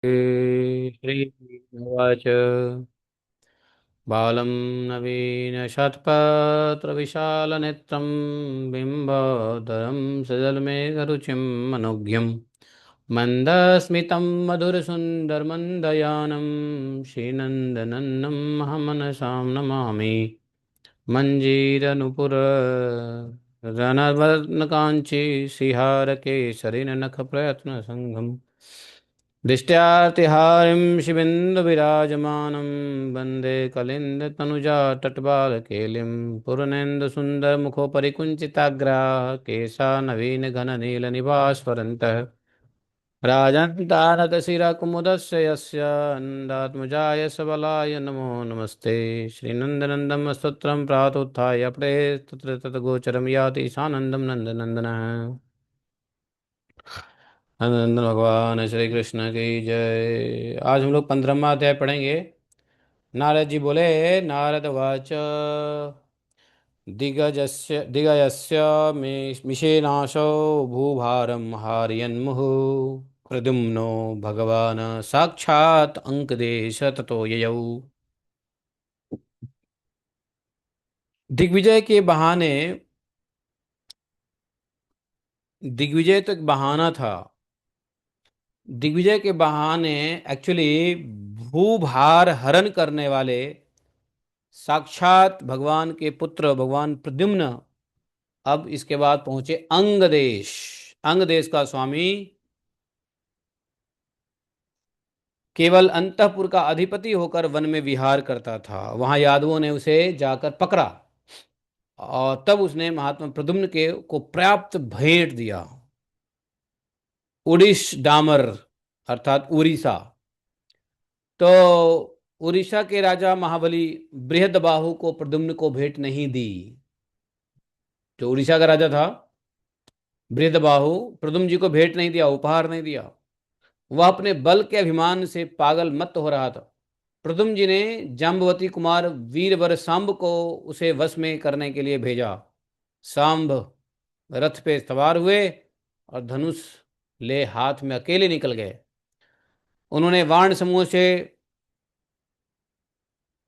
श्रीवाच बालं नवीनशतपत्रविशालनेत्रं बिम्बाधरं सजलमेघरुचिं मनोज्ञं मन्दस्मितं मधुरसुन्दरमन्दयानं श्रीनन्दनन्दनं अहमनसां नमामि मञ्जीरनुपुररनवर्णकाञ्ची सिहारकेसरिनखप्रयत्नसङ्गम् दृष्ट्यार्तिहारिं शिवेन्दुविराजमानं वन्दे कलिन्दतनुजातटबालकेलिं पूर्णेन्दुसुन्दरमुखोपरि कुञ्चिताग्राः केशा नवीनघननीलनिभास्फरन्तः राजन्तानतशिरकुमुदस्य यस्य नन्दात्मजाय सबलाय नमो नमस्ते श्रीनन्दनन्दं स्तोत्रं प्रातोत्थाय पठे तत्र ततगोचरं याति सानन्दं नन्दनन्दनः नंदन भगवान श्री कृष्ण की जय। आज हम लोग 15वां अध्याय पढ़ेंगे। नारद जी बोले, नारद वाच दिगजस्य मिशेनाशो भूभारं हारयन्मुहुः प्रद्युम्नो भगवान साक्षात् अंकदेश ततो ययौ। दिग्विजय के बहाने, दिग्विजय तो एक बहाना था। दिग्विजय के बहाने एक्चुअली भूभार हरण करने वाले साक्षात भगवान के पुत्र भगवान प्रद्युम्न अब इसके बाद पहुंचे अंग देश। अंग देश का स्वामी केवल अंतःपुर का अधिपति होकर वन में विहार करता था। वहां यादवों ने उसे जाकर पकड़ा और तब उसने महात्मा प्रद्युम्न के को पर्याप्त भेंट दिया। उड़ीस डामर अर्थात उड़ीसा। तो उड़ीसा के राजा महाबली बृहदबाहु को प्रद्युम्न को भेंट नहीं दी। जो उड़ीसा का राजा था बृहदबाहु, प्रद्युम्न जी को भेंट नहीं दिया, उपहार नहीं दिया। वह अपने बल के अभिमान से पागल मत हो रहा था। प्रद्युम्न जी ने जाम्बवती कुमार वीरवर सांब को उसे वश में करने के लिए भेजा। सांब रथ पे सवार हुए और धनुष ले हाथ में अकेले निकल गए। उन्होंने वाण समूह से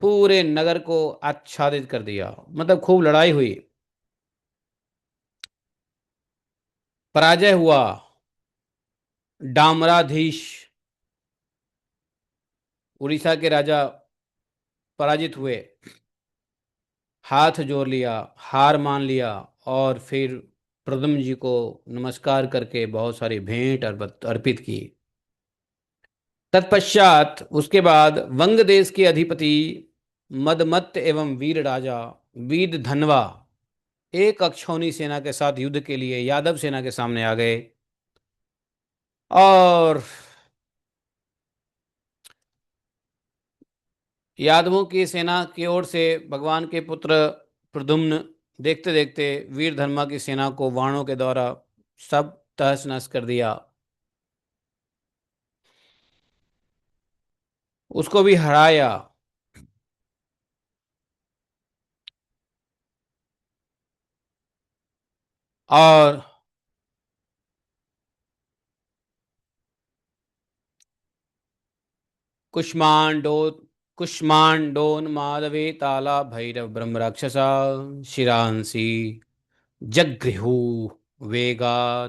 पूरे नगर को आच्छादित कर दिया, मतलब खूब लड़ाई हुई, पराजय हुआ। डामराधीश उड़ीसा के राजा पराजित हुए, हाथ जोड़ लिया, हार मान लिया और फिर प्रद्युम्न जी को नमस्कार करके बहुत सारी भेंट अर्पित की। तत्पश्चात उसके बाद वंग देश के अधिपति मदमत्त एवं वीर राजा वीर धनवा एक अक्षौनी सेना के साथ युद्ध के लिए यादव सेना के सामने आ गए और यादवों की सेना की ओर से भगवान के पुत्र प्रद्युम्न देखते देखते वीर धर्मा की सेना को वाणों के द्वारा सब तहस नहस कर दिया, उसको भी हराया। और कुष्मांडो कुष्मांडोन्मादवे ताला भैरव ब्रह्म राक्षसा शिरांसी जगृहु वेगा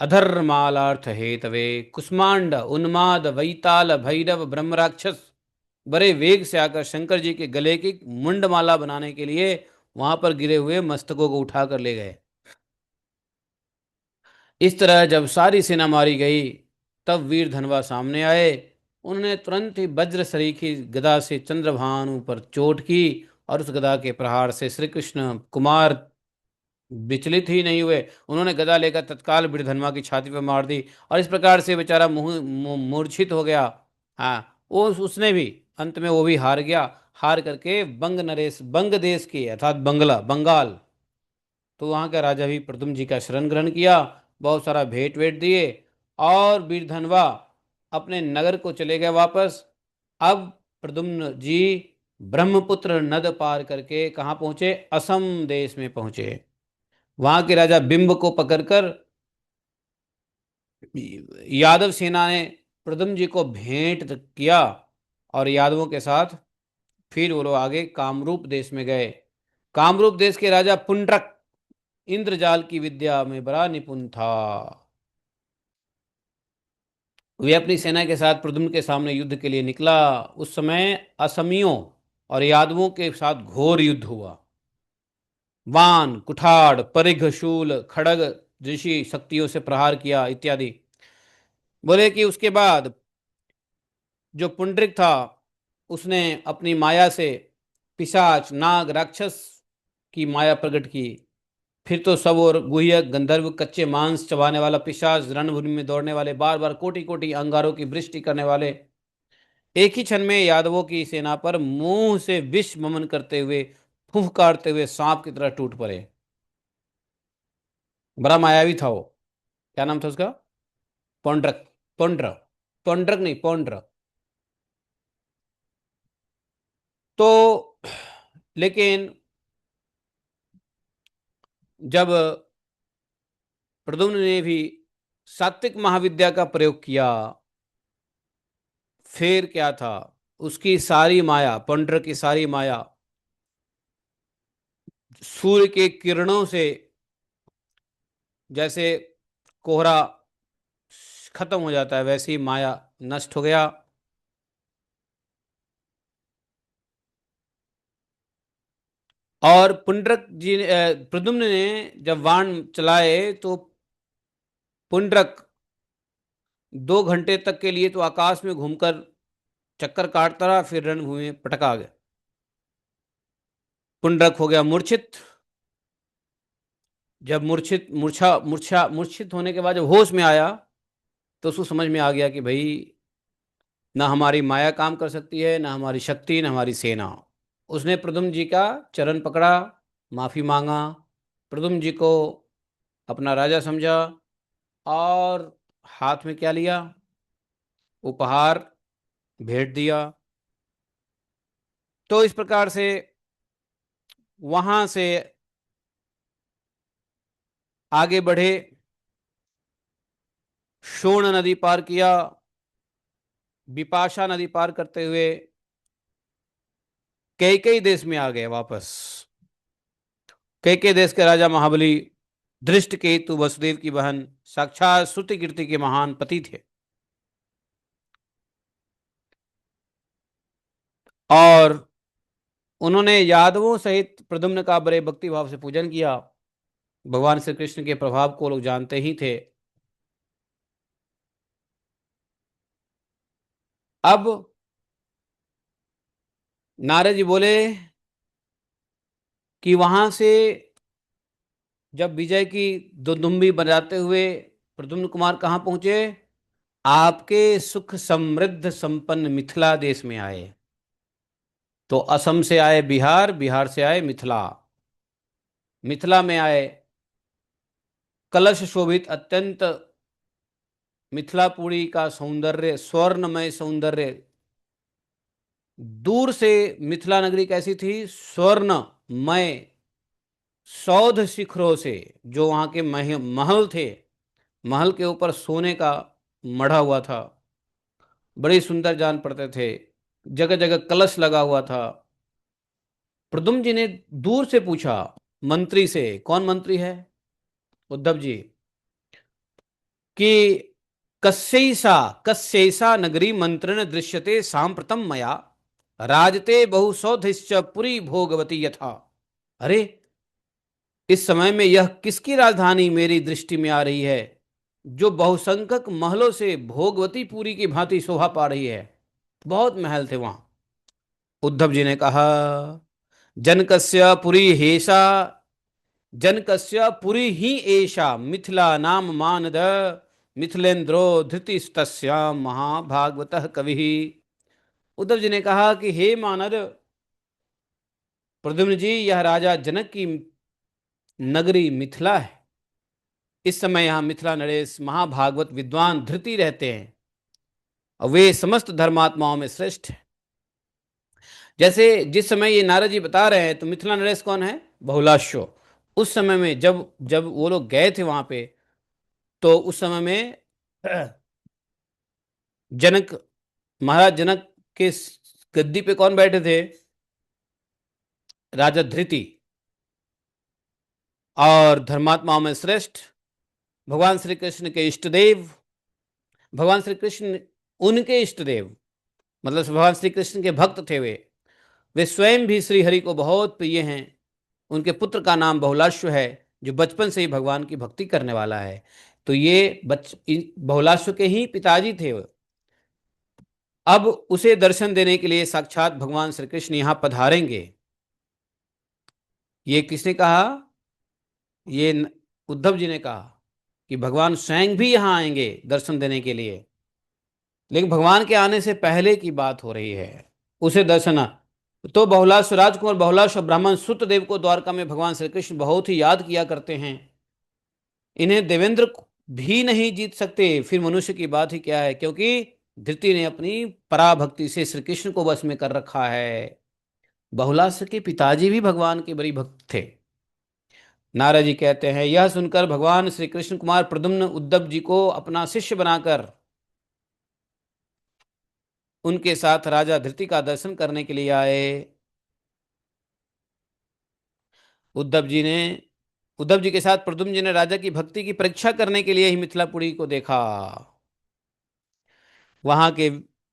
अधर्मालार्थ हेतवे। कुष्मांड उन्माद वैताल भैरव ब्रह्म राक्षस बड़े वेग से आकर शंकर जी के गले की मुंडमाला बनाने के लिए वहां पर गिरे हुए मस्तकों को उठाकर ले गए। इस तरह जब सारी सेना मारी गई तब वीर धनवा सामने आए। उन्होंने तुरंत ही वज्र सरीखी गदा से चंद्रभानु पर चोट की और उस गदा के प्रहार से श्री कृष्ण कुमार विचलित ही नहीं हुए। उन्होंने गदा लेकर तत्काल वीर धनवा की छाती पर मार दी और इस प्रकार से बेचारा मूर्छित हो गया। हाँ, वो उसने भी अंत में वो भी हार गया। हार करके बंग देश के अर्थात बंगाल, तो वहाँ का राजा भी प्रद्युम्न जी का शरण ग्रहण किया, बहुत सारा भेंट वेट दिए और वीरधनवा अपने नगर को चले गए वापस। अब प्रद्युम्न जी ब्रह्मपुत्र नद पार करके कहाँ पहुंचे? असम देश में पहुंचे। वहां के राजा बिंब को पकड़कर यादव सेना ने प्रद्युम्न जी को भेंट किया और यादवों के साथ फिर वो लोग आगे कामरूप देश में गए। कामरूप देश के राजा पुंड्रक इंद्रजाल की विद्या में बड़ा निपुण था। वे अपनी सेना के साथ प्रद्युम्न के सामने युद्ध के लिए निकला। उस समय असमियों और यादवों के साथ घोर युद्ध हुआ। वान, कुठाड़, परिघ, शूल, खड़ग ऋषि शक्तियों से प्रहार किया इत्यादि। बोले कि उसके बाद जो पुंडरिक था उसने अपनी माया से पिशाच, नाग, राक्षस की माया प्रकट की। फिर तो सब और गुह्यक, गंधर्व, कच्चे मांस चबाने वाला पिशाच, रणभूमि में दौड़ने वाले, बार बार कोटि कोटि अंगारों की वृष्टि करने वाले, एक ही क्षण में यादवों की सेना पर मुंह से विष वमन करते हुए, फुफकारते हुए सांप की तरह टूट पड़े। बड़ा मायावी था वो। क्या नाम था उसका? पौंड्रक। पौंड्र। पौंड्रक नहीं, पौंड्र। तो लेकिन जब प्रद्युम्न ने भी सात्विक महाविद्या का प्रयोग किया, फिर क्या था, उसकी सारी माया, पौंड्र की सारी माया सूर्य के किरणों से जैसे कोहरा खत्म हो जाता है वैसे ही माया नष्ट हो गया। और पुंड्रक जी प्रद्युम्न ने जब बाण चलाए तो पुंड्रक 2 घंटे तक के लिए तो आकाश में घूमकर चक्कर काटता रहा, फिर रणभूमि में पटका गया। पुंड्रक हो गया मूर्छित। जब मूर्छित होने के बाद जब होश में आया तो उसको समझ में आ गया कि भाई ना हमारी माया काम कर सकती है, ना हमारी शक्ति, ना हमारी सेना। उसने प्रद्युम्न जी का चरण पकड़ा, माफी मांगा, प्रद्युम्न जी को अपना राजा समझा और हाथ में क्या लिया? उपहार भेंट दिया। तो इस प्रकार से वहां से आगे बढ़े, शोण नदी पार किया, विपाशा नदी पार करते हुए कैकेयी देश में आ गए वापस। कैकेयी देश के राजा महाबली धृष्टकेतु वसुदेव की बहन, साक्षात श्रुति कीर्ति के महान पति थे। और उन्होंने यादवों सहित प्रद्युम्न का बड़े भक्ति भाव से पूजन किया। भगवान श्री कृष्ण के प्रभाव को लोग जानते ही थे। अब नारद जी बोले कि वहां से जब विजय की दुंदुम्बी बजाते हुए प्रद्युम्न कुमार कहाँ पहुंचे? आपके सुख समृद्ध संपन्न मिथिला देश में आए। तो असम से आए बिहार, बिहार से आए मिथिला, मिथिला में आए कलश शोभित अत्यंत मिथिलापुरी का सौंदर्य, स्वर्णमय सौंदर्य। दूर से मिथिला नगरी कैसी थी? स्वर्णमय, सौध शिखरों से, जो वहां के महल थे, महल के ऊपर सोने का मढ़ा हुआ था, बड़ी सुंदर जान पड़ते थे। जगह जगह कलश लगा हुआ था। प्रद्युम्न जी ने दूर से पूछा मंत्री से, कौन मंत्री है? उद्धव जी, कि कस्यैषा कस्यैषा नगरी मंत्रेण दृश्यते सांप्रतम मया राजते बहुसौधिश्च पुरी भोगवती यथा। अरे, इस समय में यह किसकी राजधानी मेरी दृष्टि में आ रही है, जो बहुसंख्यक महलों से भोगवती पुरी की भांति शोभा पा रही है? बहुत महल थे वहां। उद्धव जी ने कहा, जनकस्य पुरी हेषा, जनकस्य पुरी ही एषा मिथिला नाम मानद, मिथिलेन्द्रो धृतिस्तस्याम महाभागवतः कवि। उद्धव जी ने कहा कि हे मानद प्रद्युम्न जी, यह राजा जनक की नगरी मिथिला है। इस समय यहाँ मिथिला नरेश महाभागवत विद्वान धृति रहते हैं और वे समस्त धर्मात्माओं में श्रेष्ठ हैं। जैसे जिस समय ये नारद जी बता रहे हैं, तो मिथिला नरेश कौन है? बहुलाश्व। उस समय में जब जब वो लोग गए थे वहां पे, तो उस समय में जनक, महाराज जनक के गद्दी पे कौन बैठे थे? राजा धृति। और धर्मात्माओं में श्रेष्ठ भगवान श्री कृष्ण के इष्ट देव, भगवान श्री कृष्ण उनके इष्ट देव, मतलब भगवान श्री कृष्ण के भक्त थे वे स्वयं भी श्री हरि को बहुत प्रिय हैं। उनके पुत्र का नाम बहुलाश्व है, जो बचपन से ही भगवान की भक्ति करने वाला है। तो ये बहुलाश्व के ही पिताजी थे। अब उसे दर्शन देने के लिए साक्षात भगवान श्री कृष्ण यहां पधारेंगे। ये किसने कहा? ये उद्धव जी ने कहा कि भगवान स्वयं भी यहां आएंगे दर्शन देने के लिए। लेकिन भगवान के आने से पहले की बात हो रही है, उसे दर्शन। तो बहुलाश राजकुमार बहुलाश और ब्राह्मण सुतदेव को द्वारका में भगवान श्री कृष्ण बहुत ही याद किया करते हैं। इन्हें देवेंद्र भी नहीं जीत सकते, फिर मनुष्य की बात ही क्या है, क्योंकि धृति ने अपनी पराभक्ति से श्री कृष्ण को वश में कर रखा है। बहुलाश के पिताजी भी भगवान के बड़ी भक्त थे। नारद जी कहते हैं, यह सुनकर भगवान श्री कृष्ण कुमार प्रद्युम्न उद्धव जी को अपना शिष्य बनाकर उनके साथ राजा धृति का दर्शन करने के लिए आए। उद्धव जी के साथ प्रद्युम्न जी ने राजा की भक्ति की परीक्षा करने के लिए ही मिथिलापुरी को देखा। वहां के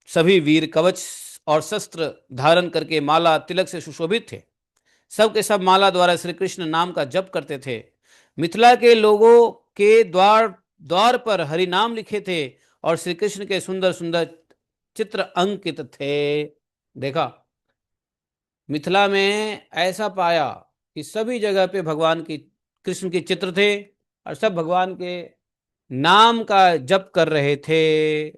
सभी वीर कवच और शस्त्र धारण करके माला तिलक से सुशोभित थे। सब के सब माला द्वारा श्री कृष्ण नाम का जप करते थे। मिथिला के लोगों के द्वार द्वार पर हरि नाम लिखे थे और श्री कृष्ण के सुंदर सुंदर चित्र अंकित थे। देखा, मिथिला में ऐसा पाया कि सभी जगह पे भगवान की कृष्ण के चित्र थे और सब भगवान के नाम का जप कर रहे थे।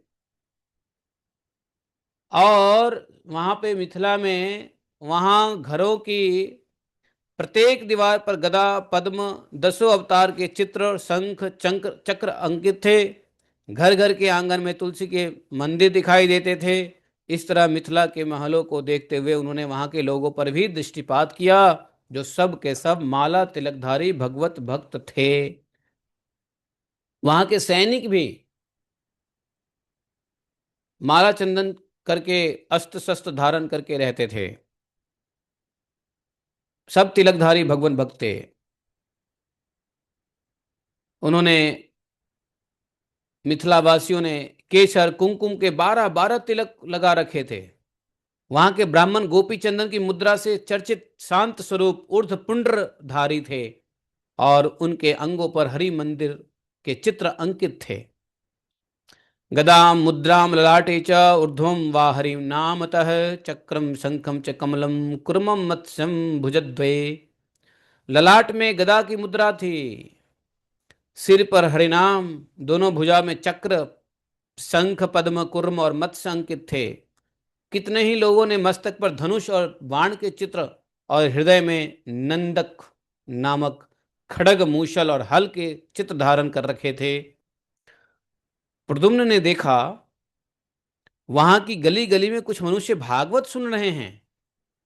और वहां पे मिथिला में वहां घरों की प्रत्येक दीवार पर गदा पद्म दसों अवतार के चित्र शंख चक्र अंकित थे। घर घर के आंगन में तुलसी के मंदिर दिखाई देते थे। इस तरह मिथिला के महलों को देखते हुए उन्होंने वहां के लोगों पर भी दृष्टिपात किया, जो सब के सब माला तिलकधारी भगवत भक्त थे। वहां के सैनिक भी माला चंदन करके अस्त्र शस्त्र धारण करके रहते थे। सब तिलकधारी भगवान भक्त थे। उन्होंने मिथिला वासियों ने केसर कुमकुम के 12-12 तिलक लगा रखे थे। वहां के ब्राह्मण गोपी चंदन की मुद्रा से चर्चित शांत स्वरूप ऊर्ध्व पुंड्र धारी थे और उनके अंगों पर हरि मंदिर के चित्र अंकित थे। गदाम मुद्राम ललाटे च ऊर्ध्वं वा हरिं नामतः चक्रम शंखम च कमलम कुर्मम मत्स्यम भुजद्वये। ललाट में गदा की मुद्रा थी, सिर पर हरिनाम, दोनों भुजा में चक्र, शंख पद्म कुर्म और मत्स्य अंकित थे। कितने ही लोगों ने मस्तक पर धनुष और बाण के चित्र और हृदय में नंदक नामक खड़ग मूषल और हल के चित्र धारण कर रखे थे। प्रद्युम्न ने देखा वहां की गली गली में कुछ मनुष्य भागवत सुन रहे हैं।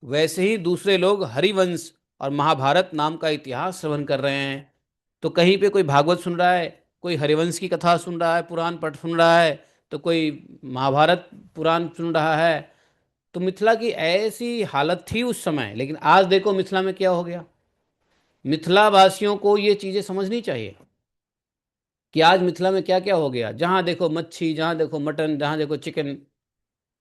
वैसे ही दूसरे लोग हरिवंश और महाभारत नाम का इतिहास श्रवण कर रहे हैं। तो कहीं पे कोई भागवत सुन रहा है, कोई हरिवंश की कथा सुन रहा है, पुराण पठ सुन रहा है, तो कोई महाभारत पुराण सुन रहा है। तो मिथिला की ऐसी हालत थी उस समय। लेकिन आज देखो मिथिला में क्या हो गया। मिथिला वासियों को ये चीजें समझनी चाहिए कि आज मिथिला में क्या क्या हो गया। जहां देखो मच्छी, जहां देखो मटन, जहां देखो चिकन।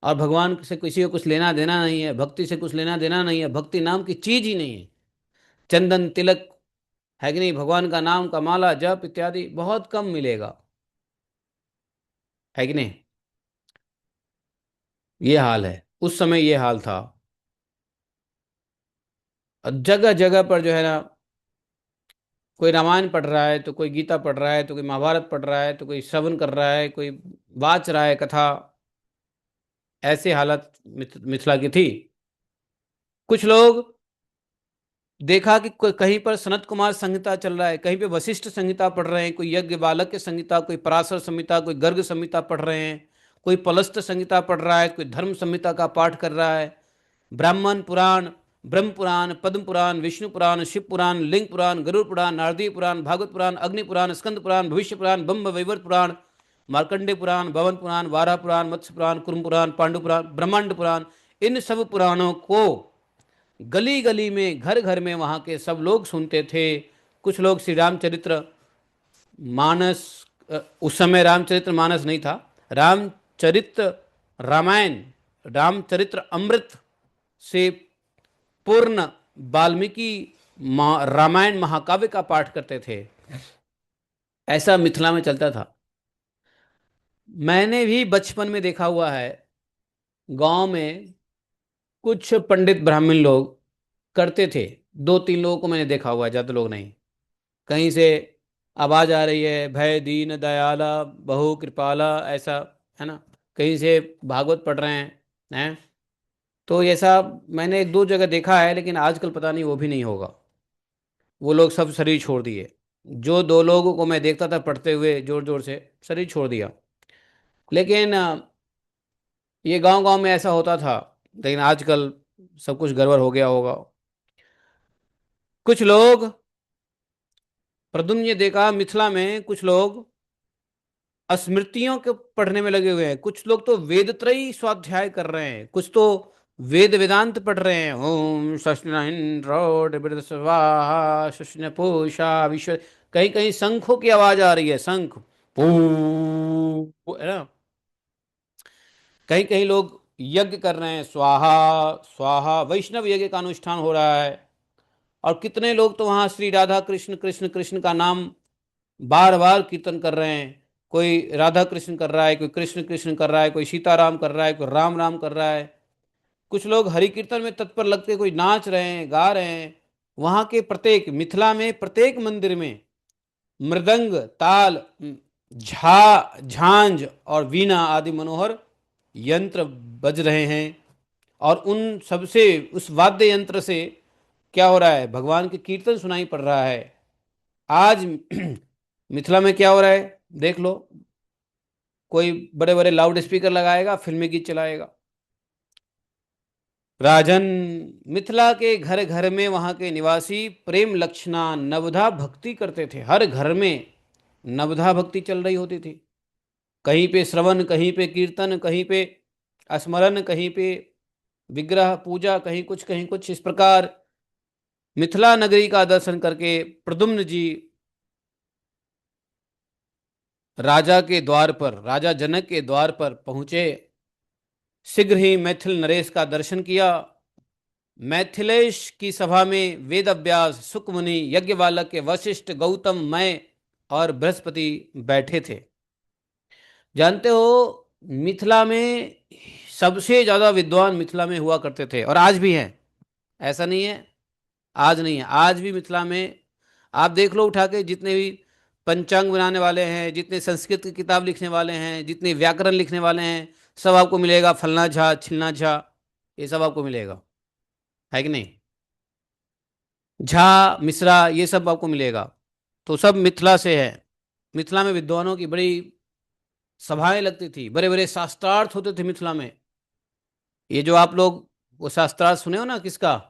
और भगवान से किसी को कुछ लेना देना नहीं है, भक्ति से कुछ लेना देना नहीं है, भक्ति नाम की चीज ही नहीं है। चंदन तिलक है कि नहीं, भगवान का नाम का माला जप इत्यादि बहुत कम मिलेगा, है कि नहीं। ये हाल है, उस समय ये हाल था। जगह जगह पर जो है ना, कोई रामायण पढ़ रहा है तो कोई गीता पढ़ रहा है तो कोई महाभारत पढ़ रहा है तो कोई श्रवण कर रहा है, कोई वाच रहा है कथा। ऐसे हालत मिथिला की थी। कुछ लोग देखा कि कहीं पर सनत कुमार संहिता चल रहा है, कहीं पे वशिष्ठ संहिता पढ़ रहे हैं, कोई यज्ञ बालक की संहिता, कोई पराशर संहिता, कोई गर्ग संहिता पढ़ रहे हैं, कोई पलस्त संहिता पढ़ रहा है, कोई धर्म संहिता का पाठ कर रहा है। ब्राह्मण पुराण, ब्रह्म पुराण, पद्म पुराण, विष्णु पुराण, शिव पुराण, लिंग पुराण, गरुड़ पुराण, नारदीय पुराण, भागवत पुराण, अग्नि पुराण, स्कंद पुराण, भविष्य पुराण, ब्रह्म वैवर्त पुराण, मार्कंडे पुराण, भवन पुराण, वाराह पुराण, मत्स्य पुराण, कुर्म पुराण, पांडु पुराण, ब्रह्मांड पुराण, इन सब पुराणों को गली गली में, घर घर में वहाँ के सब लोग सुनते थे। कुछ लोग श्री रामचरित्र मानस, उस समय रामचरित्र मानस नहीं था, रामचरित्र रामायण, रामचरित्र अमृत से पूर्ण वाल्मीकि रामायण महाकाव्य का पाठ करते थे। ऐसा मिथिला में चलता था। मैंने भी बचपन में देखा हुआ है, गांव में कुछ पंडित ब्राह्मण लोग करते थे। दो तीन लोगों को मैंने देखा हुआ है, ज़्यादा लोग नहीं। कहीं से आवाज आ रही है, भय दीन दयाला बहु कृपाला, ऐसा है ना, कहीं से भागवत पढ़ रहे हैं। तो ऐसा मैंने एक दो जगह देखा है, लेकिन आजकल पता नहीं, वो भी नहीं होगा। वो लोग सब शरीर छोड़ दिए। जो दो लोगों को मैं देखता था पढ़ते हुए जोर जोर से, शरीर छोड़ दिया। लेकिन ये गांव गांव में ऐसा होता था, लेकिन आजकल सब कुछ गड़बड़ हो गया होगा। कुछ लोग, प्रदुम्न ये देखा मिथिला में कुछ लोग स्मृतियों के पढ़ने में लगे हुए हैं। कुछ लोग तो वेद त्रयी स्वाध्याय कर रहे हैं, कुछ तो वेद वेदांत पढ़ रहे हैं। ओम शस्त्र स्वाहा शस्त्र पूषा विश्व, कहीं कहीं शंखों की आवाज आ रही है, शंख है ना। कहीं कहीं लोग यज्ञ कर रहे हैं, स्वाहा स्वाहा, वैष्णव यज्ञ का अनुष्ठान हो रहा है। और कितने लोग तो वहां श्री राधा कृष्ण कृष्ण कृष्ण का नाम बार बार कीर्तन कर रहे हैं। कोई राधा कृष्ण कर रहा है, कोई कृष्ण कृष्ण कर रहा है, कोई सीताराम कर रहा है, कोई राम राम कर रहा है। कुछ लोग हरि कीर्तन में तत्पर लगते, कोई नाच रहे हैं, गा रहे हैं। वहां के प्रत्येक, मिथिला में प्रत्येक मंदिर में मृदंग, ताल, झांझ और वीणा आदि मनोहर यंत्र बज रहे हैं। और उन सबसे, उस वाद्य यंत्र से क्या हो रहा है, भगवान के कीर्तन सुनाई पड़ रहा है। आज मिथिला में क्या हो रहा है देख लो, कोई बड़े बड़े लाउड स्पीकर लगाएगा, फिल्मी गीत चलाएगा। राजन, मिथिला के घर घर में वहां के निवासी प्रेम लक्षणा नवधा भक्ति करते थे। हर घर में नवधा भक्ति चल रही होती थी। कहीं पे श्रवण, कहीं पे कीर्तन, कहीं पे स्मरण, कहीं पे विग्रह पूजा, कहीं कुछ कहीं कुछ। इस प्रकार मिथिला नगरी का दर्शन करके प्रद्युम्न जी राजा के द्वार पर, राजा जनक के द्वार पर पहुंचे। शीघ्र ही मैथिल नरेश का दर्शन किया। मैथिलेश की सभा में वेद व्यास, सुकमुनि, यज्ञवालक के वशिष्ठ, गौतम, मैं और बृहस्पति बैठे थे। जानते हो, मिथिला में सबसे ज्यादा विद्वान मिथिला में हुआ करते थे, और आज भी हैं। ऐसा नहीं है आज नहीं है, आज भी मिथिला में आप देख लो उठा के, जितने भी पंचांग बनाने वाले हैं, जितने संस्कृत की किताब लिखने वाले हैं, जितने व्याकरण लिखने वाले हैं, सब आपको मिलेगा फलना झा, छिलना झा, ये सब आपको मिलेगा, है कि नहीं। झा, मिश्रा, ये सब आपको मिलेगा। तो सब मिथिला से है। मिथिला में विद्वानों की बड़ी सभाएं लगती थी, बड़े बड़े शास्त्रार्थ होते थे मिथिला में। ये जो आप लोग वो शास्त्रार्थ सुने हो ना, किसका,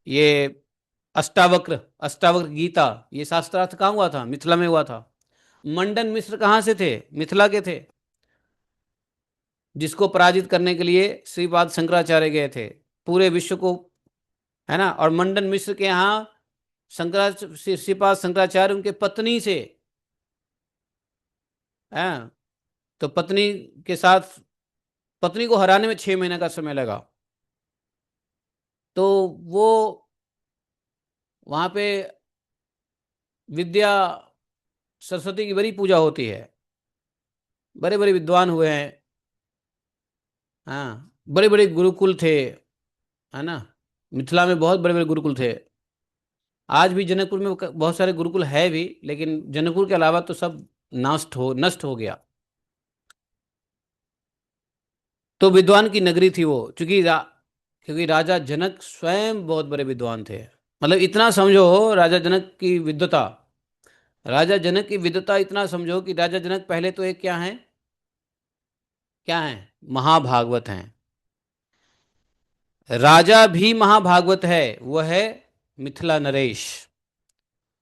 ये अष्टावक्र, अष्टावक्र गीता, ये शास्त्रार्थ कहाँ हुआ था, मिथिला में हुआ था। मंडन मिश्र कहाँ से थे, मिथिला के थे, जिसको पराजित करने के लिए श्रीपाद शंकराचार्य गए थे पूरे विश्व को, है ना। और मंडन मिश्र के यहाँ श्रीपाद शंकराचार्य उनके पत्नी से, है, तो पत्नी के साथ, पत्नी को हराने में 6 महीने का समय लगा। तो वो वहां पे विद्या, सरस्वती की बड़ी पूजा होती है। बड़े बड़े विद्वान हुए हैं, हाँ, बड़े बड़े गुरुकुल थे, है ना। मिथिला में बहुत बड़े बड़े गुरुकुल थे। आज भी जनकपुर में बहुत सारे गुरुकुल है भी, लेकिन जनकपुर के अलावा तो सब नष्ट हो गया। तो विद्वान की नगरी थी वो, क्योंकि राजा जनक स्वयं बहुत बड़े विद्वान थे। मतलब इतना समझो राजा जनक की विद्वता, राजा जनक की विद्वता इतना समझो कि राजा जनक पहले तो एक क्या है, क्या है, महाभागवत हैं। राजा भी महाभागवत है, वह है मिथिला नरेश।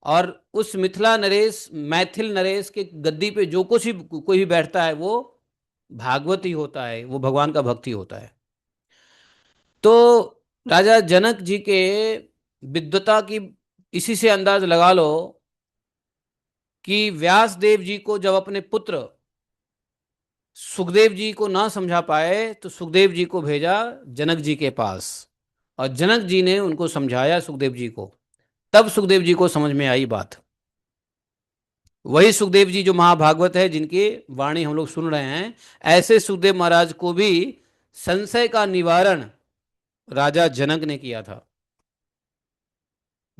और उस मिथिला नरेश, मैथिल नरेश के गद्दी पे जो कुछ भी कोई भी बैठता है वो भागवत ही होता है, वो भगवान का भक्त ही होता है। तो राजा जनक जी के विद्वता की इसी से अंदाज लगा लो कि व्यास देव जी को जब अपने पुत्र सुखदेव जी को ना समझा पाए तो सुखदेव जी को भेजा जनक जी के पास, और जनक जी ने उनको समझाया सुखदेव जी को, तब सुखदेव जी को समझ में आई बात। वही सुखदेव जी जो महाभागवत है, जिनकी वाणी हम लोग सुन रहे हैं, ऐसे सुखदेव महाराज को भी संशय का निवारण राजा जनक ने किया था।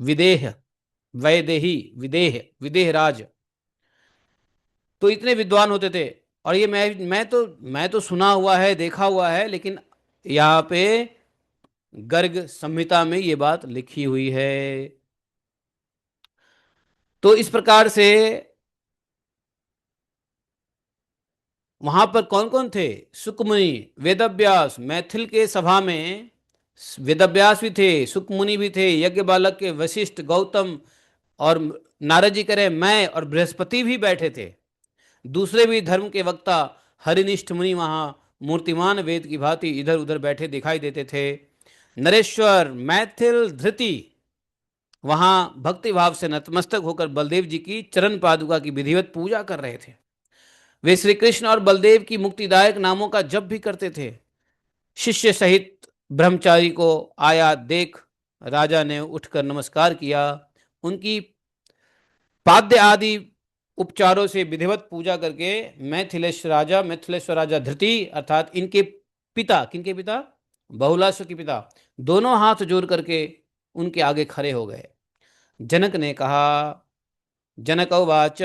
विदेह, वैदेही, विदेह राज, तो इतने विद्वान होते थे। और ये मैं तो सुना हुआ है, देखा हुआ है, लेकिन यहाँ पे गर्ग संहिता में ये बात लिखी हुई है। तो इस प्रकार से वहां पर कौन कौन थे? सुकमुनि, वेदव्यास, मैथिल के सभा में वेदव्यास भी थे, सुकमुनि भी थे, यज्ञ बालक के वशिष्ठ, गौतम, और नारद जी कह मैं, और बृहस्पति भी बैठे थे। दूसरे भी धर्म के वक्ता हरिनिष्ठ मुनि वहां मूर्तिमान वेद की भांति इधर उधर बैठे दिखाई देते थे। नरेश्वर, मैथिल, धृति वहां भक्ति भाव से नतमस्तक होकर बलदेव जी की चरण पादुका की विधिवत पूजा कर रहे थे। वे श्री कृष्ण और बलदेव की मुक्तिदायक नामों का जप भी करते थे। शिष्य सहित ब्रह्मचारी को आया देख राजा ने उठकर नमस्कार किया। उनकी पाद्य आदि उपचारों से विधिवत पूजा करके मिथिलेश्वर राजा धृति अर्थात इनके पिता, किनके पिता? बहुलाश्व के पिता, दोनों हाथ जोड़ करके उनके आगे खड़े हो गए। जनक ने कहा, जनक उवाच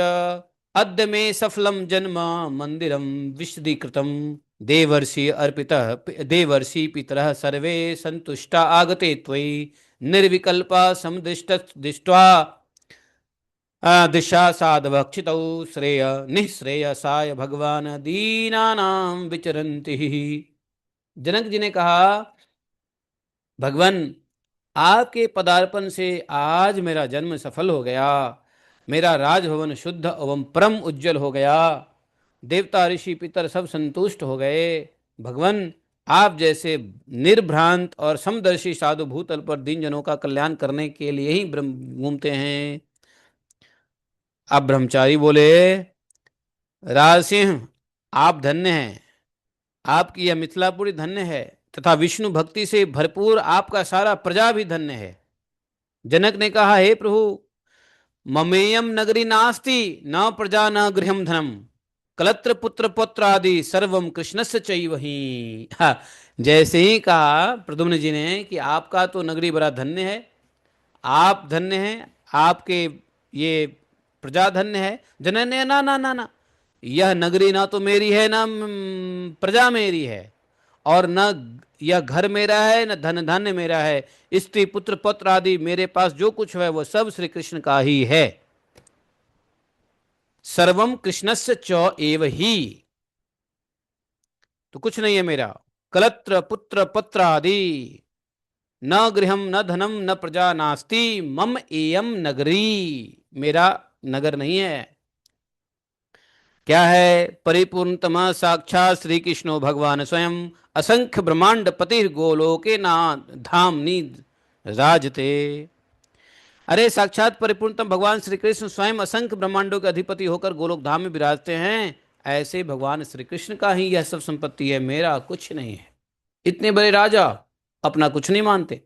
अद्य मे सफलम जन्म मंदिरम विशदीकृतम देवर्षि पितरः सर्वे संतुष्टा आगते त्वयि निर्विकल्पा समदृष्ट दृष्ट्वा दिशा साधभक्षितौ श्रेय निःश्रेयसाय भगवान दीनानां विचरन्ति। जनक जी ने कहा, भगवान आपके पदार्पण से आज मेरा जन्म सफल हो गया, मेरा राजभवन शुद्ध एवं परम उज्जवल हो गया, देवता ऋषि पितर सब संतुष्ट हो गए। भगवान आप जैसे निर्भ्रांत और समदर्शी साधु भूतल पर दीन जनों का कल्याण करने के लिए ही घूमते हैं। अब ब्रह्मचारी बोले, राजसिंह आप धन्य हैं, आपकी यह मिथिलापुरी धन्य है, तथा विष्णु भक्ति से भरपूर आपका सारा प्रजा भी धन्य है। जनक ने कहा, हे प्रभु, ममेयम नगरी नास्ति न प्रजा न गृहम धनम कलत्र पुत्र पौत्र आदि सर्वम कृष्णस्य चैवहि। जैसे ही कहा प्रद्युम्न जी ने कि आपका तो नगरी बड़ा धन्य है, आप धन्य हैं, आपके ये प्रजा धन्य है। जनक ने ना ना ना ना, यह नगरी ना तो मेरी है, ना प्रजा मेरी है, और न यह घर मेरा है, न धन धान्य मेरा है। स्त्री पुत्र पौत्र आदि मेरे पास जो कुछ है वो सब श्री कृष्ण का ही है। सर्वम कृष्णस्य च एव ही, तो कुछ नहीं है मेरा। कलत्र पुत्र पत्र आदि न गृहम न धनम न प्रजा नास्ति मम एयम नगरी, मेरा नगर नहीं है। क्या है? परिपूर्णतमा साक्षात श्री कृष्णो भगवान स्वयं असंख्य ब्रह्मांड पति गोलोके नाथ धाम निध राजते। अरे साक्षात परिपूर्णतम भगवान श्री कृष्ण स्वयं असंख्य ब्रह्मांडों के अधिपति होकर गोलोक धाम में विराजते हैं। ऐसे भगवान श्री कृष्ण का ही यह सब संपत्ति है, मेरा कुछ नहीं है। इतने बड़े राजा अपना कुछ नहीं मानते।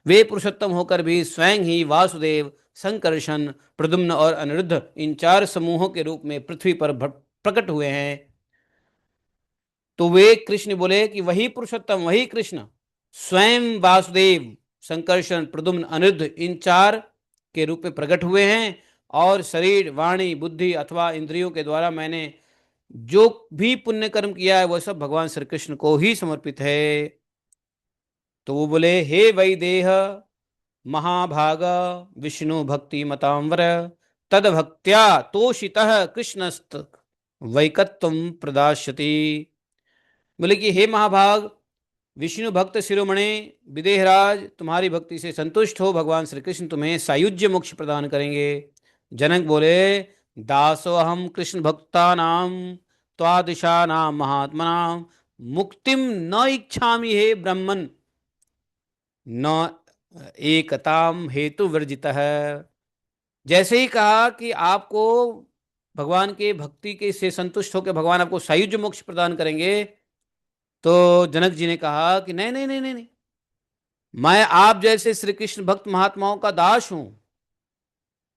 वे पुरुषोत्तम होकर भी स्वयं ही वासुदेव, संकर्षण, प्रद्युम्न और अनिरुद्ध इन चार समूहों के रूप में पृथ्वी पर प्रकट हुए हैं। तो वे कृष्ण बोले कि वही पुरुषोत्तम, वही कृष्ण स्वयं वासुदेव, संकर्षण, प्रद्युम्न, अनिरुद्ध इन चार के रूप में प्रकट हुए हैं, और शरीर, वाणी, बुद्धि अथवा इंद्रियों के द्वारा मैंने जो भी पुण्य कर्म किया है वह सब भगवान श्री कृष्ण को ही समर्पित है। तो वो बोले, हे वैदेह महाभाग विष्णु भक्ति मतांवर तद भक्त्या तोषितः कृष्णस्त वैकत्वम प्रदास्यति। बोले कि हे महाभाग विष्णु भक्त शिरोमणि विदेहराज, तुम्हारी भक्ति से संतुष्ट हो भगवान श्री कृष्ण तुम्हें सायुज्य मोक्ष प्रदान करेंगे। जनक बोले, दासोहम कृष्ण भक्ता नाम त्वादिशा नाम महात्मनाम मुक्तिम न इच्छामि हे ब्रह्मन न एकताम हेतु वर्जित है। जैसे ही कहा कि आपको भगवान के भक्ति के से संतुष्ट होकर भगवान आपको सायुज्य मोक्ष प्रदान करेंगे, तो जनक जी ने कहा कि नहीं नहीं नहीं नहीं नहीं, मैं आप जैसे श्री कृष्ण भक्त महात्माओं का दास हूं।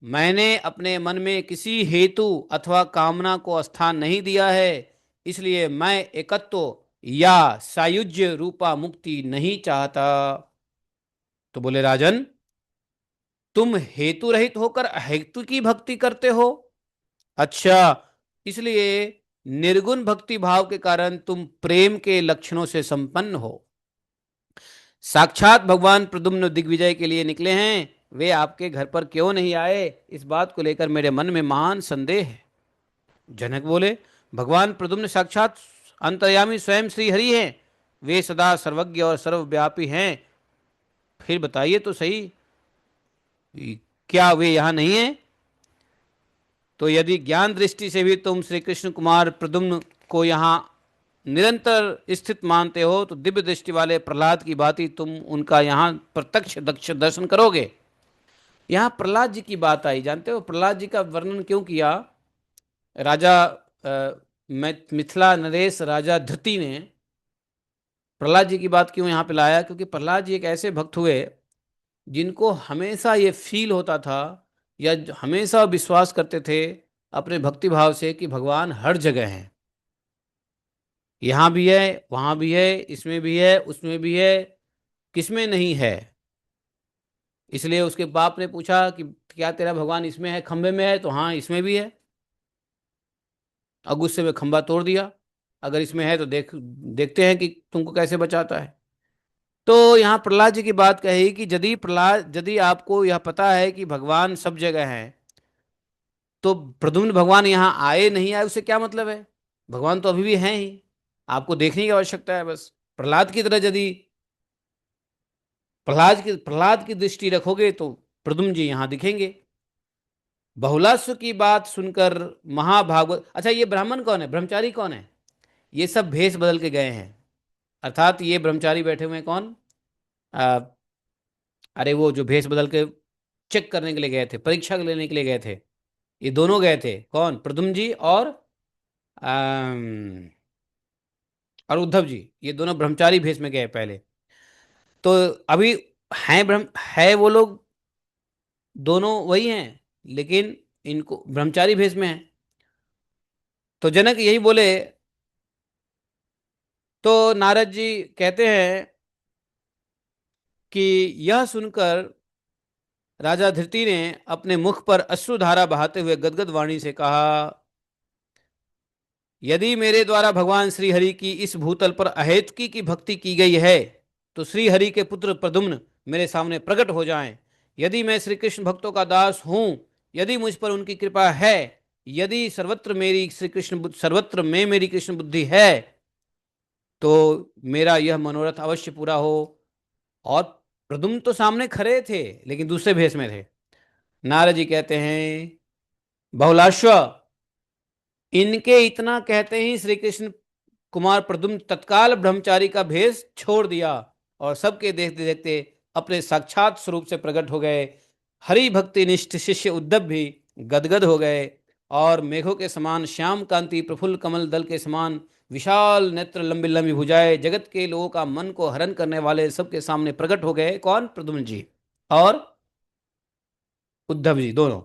मैंने अपने मन में किसी हेतु अथवा कामना को स्थान नहीं दिया है, इसलिए मैं एकत्व या सायुज्य रूपा मुक्ति नहीं चाहता। तो बोले, राजन, तुम हेतु रहित होकर हेतु की भक्ति करते हो। अच्छा, इसलिए निर्गुण भक्ति भाव के कारण तुम प्रेम के लक्षणों से संपन्न हो। साक्षात भगवान प्रद्युम्न दिग्विजय के लिए निकले हैं, वे आपके घर पर क्यों नहीं आए, इस बात को लेकर मेरे मन में महान संदेह है। जनक बोले, भगवान प्रद्युम्न साक्षात अंतर्यामी स्वयं श्री हरि हैं, वे सदा सर्वज्ञ और सर्वव्यापी हैं। फिर बताइए तो सही, क्या वे यहाँ नहीं हैं? तो यदि ज्ञान दृष्टि से भी तुम श्री कृष्ण कुमार प्रद्युम्न को यहाँ निरंतर स्थित मानते हो, तो दिव्य दृष्टि वाले प्रहलाद की भांति तुम उनका यहाँ प्रत्यक्ष दक्ष दर्शन करोगे। यहाँ प्रहलाद जी की बात आई, जानते हो प्रहलाद जी का वर्णन क्यों किया? राजा मिथिला नरेश राजा धृति ने प्रहलाद जी की बात क्यों यहाँ पे लाया? क्योंकि प्रहलाद जी एक ऐसे भक्त हुए जिनको हमेशा ये फील होता था या हमेशा विश्वास करते थे अपने भक्ति भाव से कि भगवान हर जगह है, यहाँ भी है, वहाँ भी है, इसमें भी है, उसमें भी है, किसमें नहीं है। इसलिए उसके बाप ने पूछा कि क्या तेरा भगवान इसमें है, खंबे में है? तो हाँ, इसमें भी है। अब गुस्से में खंबा तोड़ दिया, अगर इसमें है तो देखते हैं कि तुमको कैसे बचाता है। तो यहाँ प्रहलाद जी की बात कही कि यदि आपको यह पता है कि भगवान सब जगह है, तो प्रद्युम्न भगवान यहाँ आए नहीं आए उससे क्या मतलब है? भगवान तो अभी भी हैं ही, आपको देखने की आवश्यकता है बस। प्रहलाद की तरह यदि प्रहलाद की दृष्टि रखोगे तो प्रद्युम्न जी यहाँ दिखेंगे। बहुलास्व की बात सुनकर महाभागवत, अच्छा ये ब्राह्मण कौन है, ब्रह्मचारी कौन है? ये सब भेष बदल के गए हैं। अर्थात ये ब्रह्मचारी बैठे हुए हैं कौन? आ, अरे वो जो भेष बदल के चेक करने के लिए गए थे, परीक्षा लेने के लिए गए थे, ये दोनों गए थे। कौन? प्रद्युम्न जी अम, और उद्धव जी, ये दोनों ब्रह्मचारी भेष में गए पहले। तो अभी हैं ब्रह्म है वो लोग दोनों वही हैं, लेकिन इनको ब्रह्मचारी भेष में है। तो जनक यही बोले। तो नारद जी कहते हैं कि यह सुनकर राजा धृति ने अपने मुख पर अश्रुधारा बहाते हुए गदगद वाणी से कहा, यदि मेरे द्वारा भगवान श्री हरि की इस भूतल पर अहेतुकी की भक्ति की गई है, तो श्री हरि के पुत्र प्रद्युम्न मेरे सामने प्रकट हो जाएं। यदि मैं श्री कृष्ण भक्तों का दास हूं, यदि मुझ पर उनकी कृपा है, यदि सर्वत्र में मेरी कृष्ण बुद्धि है, तो मेरा यह मनोरथ अवश्य पूरा हो। और प्रद्युम्न तो सामने खड़े थे लेकिन दूसरे भेष में थे। नारद जी कहते हैं, बहुलाश्व, इनके इतना कहते ही श्री कृष्ण कुमार प्रद्युम्न तत्काल ब्रह्मचारी का भेष छोड़ दिया और सबके देखते देखते अपने साक्षात स्वरूप से प्रकट हो गए। हरि भक्ति निष्ठ शिष्य उद्धव भी गदगद हो गए और मेघों के समान श्याम कांति प्रफुल्ल कमल दल के समान विशाल नेत्र लंबी लंबी भुजाएं जगत के लोगों का मन को हरण करने वाले सबके सामने प्रकट हो गए। कौन? प्रद्युम्न जी और उद्धव जी दोनों।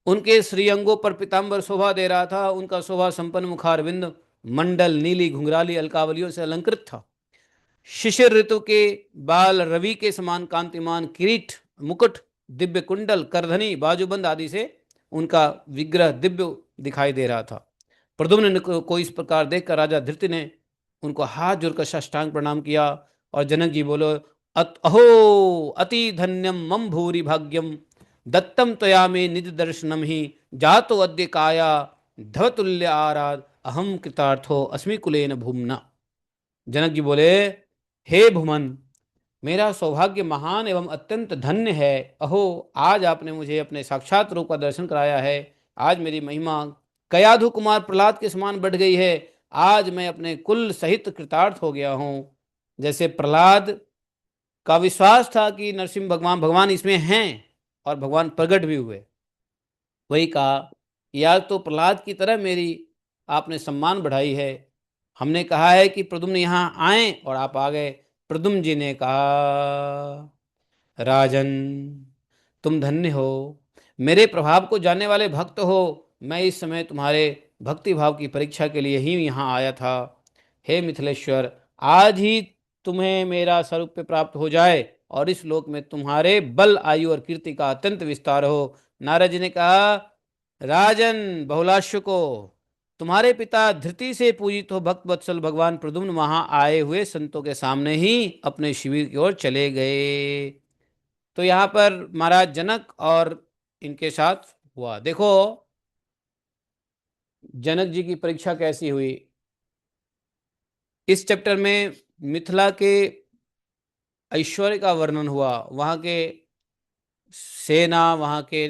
उनके श्रीअंगों पर पीताम्बर शोभा दे रहा था, उनका शोभा संपन्न मुखारविंद मंडल नीली घुंघराली अलकावलियों से अलंकृत था। शिशिर ऋतु के बाल रवि के समान कांतिमान किरीट मुकुट दिव्य कुंडल करधनी बाजूबंद आदि से उनका विग्रह दिव्य दिखाई दे रहा था। प्रद्युम्न को इस प्रकार देखकर राजा धृति ने उनको हाथ जोड़कर साष्टांग प्रणाम किया और जनक जी बोलो, अहो अति धन्यम मम भूरि भाग्यम दत्तम त्वया मे निज दर्शनम ही जातो अद्य काया धवतुल्य आराध अहम कृतार्थो अस्मि कुलेन भूमना। जनक जी बोले, हे भूमन, मेरा सौभाग्य महान एवं अत्यंत धन्य है। अहो, आज आपने मुझे अपने साक्षात रूप का दर्शन कराया है। आज मेरी महिमा कयाधु कुमार प्रहलाद के समान बढ़ गई है। आज मैं अपने कुल सहित कृतार्थ हो गया हूँ। जैसे प्रहलाद का विश्वास था कि नरसिंह भगवान भगवान इसमें हैं और भगवान प्रकट भी हुए, वही कहा कि आज तो प्रहलाद की तरह मेरी आपने सम्मान बढ़ाई है। हमने कहा है कि प्रद्युम्न यहाँ आए और आप आ गए। प्रद्युम्न जी ने कहा, राजन, तुम धन्य हो, मेरे प्रभाव को जानने वाले भक्त हो। मैं इस समय तुम्हारे भक्ति भाव की परीक्षा के लिए ही यहाँ आया था। हे मिथिलेश्वर, आज ही तुम्हें मेरा स्वरूप प्राप्त हो जाए और इस लोक में तुम्हारे बल, आयु और कीर्ति का अत्यंत विस्तार हो। नारद जी ने कहा, राजन बहुलाश्व को, तुम्हारे पिता धृति से पूजित हो भक्त वत्सल भगवान प्रद्युम्न वहां आए हुए संतों के सामने ही अपने शिविर की ओर चले गए। तो यहाँ पर महाराज जनक और इनके साथ हुआ। देखो जनक जी की परीक्षा कैसी हुई। इस चैप्टर में मिथिला के ऐश्वर्य का वर्णन हुआ, वहाँ के सेना, वहाँ के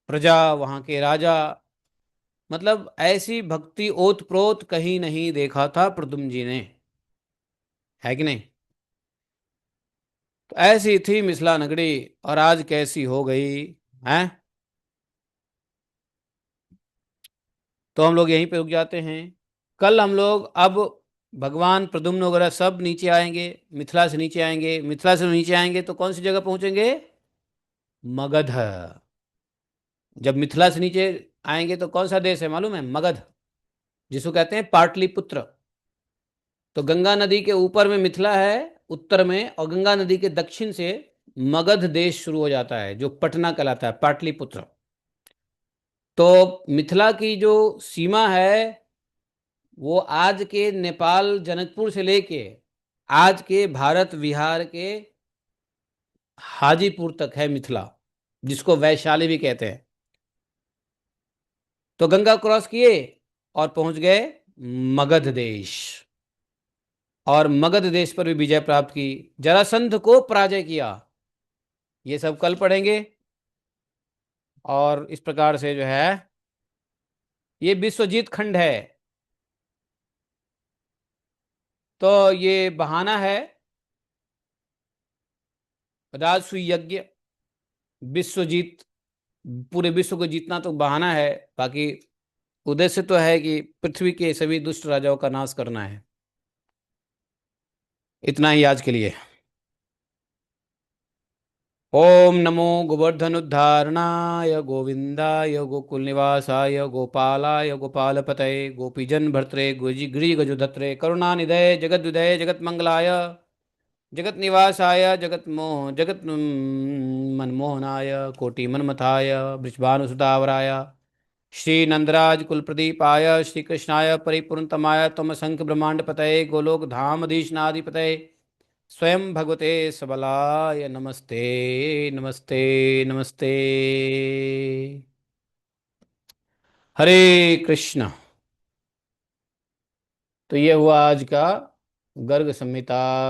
प्रजा, वहाँ के राजा, मतलब ऐसी भक्ति ओत प्रोत कहीं नहीं देखा था प्रद्युम्न जी ने, है कि नहीं। तो ऐसी थी मिथिला नगरी और आज कैसी हो गई है। तो हम लोग यहीं पे रुक जाते हैं। कल हम लोग अब भगवान प्रद्युम्न वगैरह सब नीचे आएंगे, मिथिला से नीचे आएंगे। मिथिला से नीचे आएंगे तो कौन सी जगह पहुंचेंगे? मगध। जब मिथिला से नीचे आएंगे तो कौन सा देश है मालूम है? मगध, जिसको कहते हैं पाटलिपुत्र। तो गंगा नदी के ऊपर में मिथिला है उत्तर में, और गंगा नदी के दक्षिण से मगध देश शुरू हो जाता है जो पटना कहलाता है, पाटलिपुत्र। तो मिथिला की जो सीमा है वो आज के नेपाल जनकपुर से लेके आज के भारत विहार के हाजीपुर तक है मिथिला, जिसको वैशाली भी कहते हैं। तो गंगा क्रॉस किए और पहुंच गए मगध देश, और मगध देश पर भी विजय प्राप्त की, जरासंध को पराजय किया। ये सब कल पढ़ेंगे। और इस प्रकार से जो है ये विश्वजीत खंड है। तो ये बहाना है, राजसूय यज्ञ, विश्वजीत, पूरे विश्व को जीतना तो बहाना है। बाकी उद्देश्य तो है कि पृथ्वी के सभी दुष्ट राजाओं का नाश करना है। इतना ही आज के लिए। ओम नमो गोवर्धन उद्धारणाय गोविंदाय गोकुल निवासाय गोपालाय गोपालपतये गोपीजन भर्त्रे गोजी गिरी गजोधत्रे करुणानिधये जगद्विदये जगत मंगलाय जगत निवासाय जगत मनमोहनाय कोटि मनमथाय वृषभानुसुतावराय श्री नंदराज कुलप्रदीपाय श्री कृष्णाय परिपूर्णतमाय तम संख ब्रह्मांड पतये गोलोक धाम अधीशनाधिपतये स्वयं भगवते सबलाय नमस्ते नमस्ते नमस्ते। हरे कृष्ण। तो ये हुआ आज का गर्ग संहिता।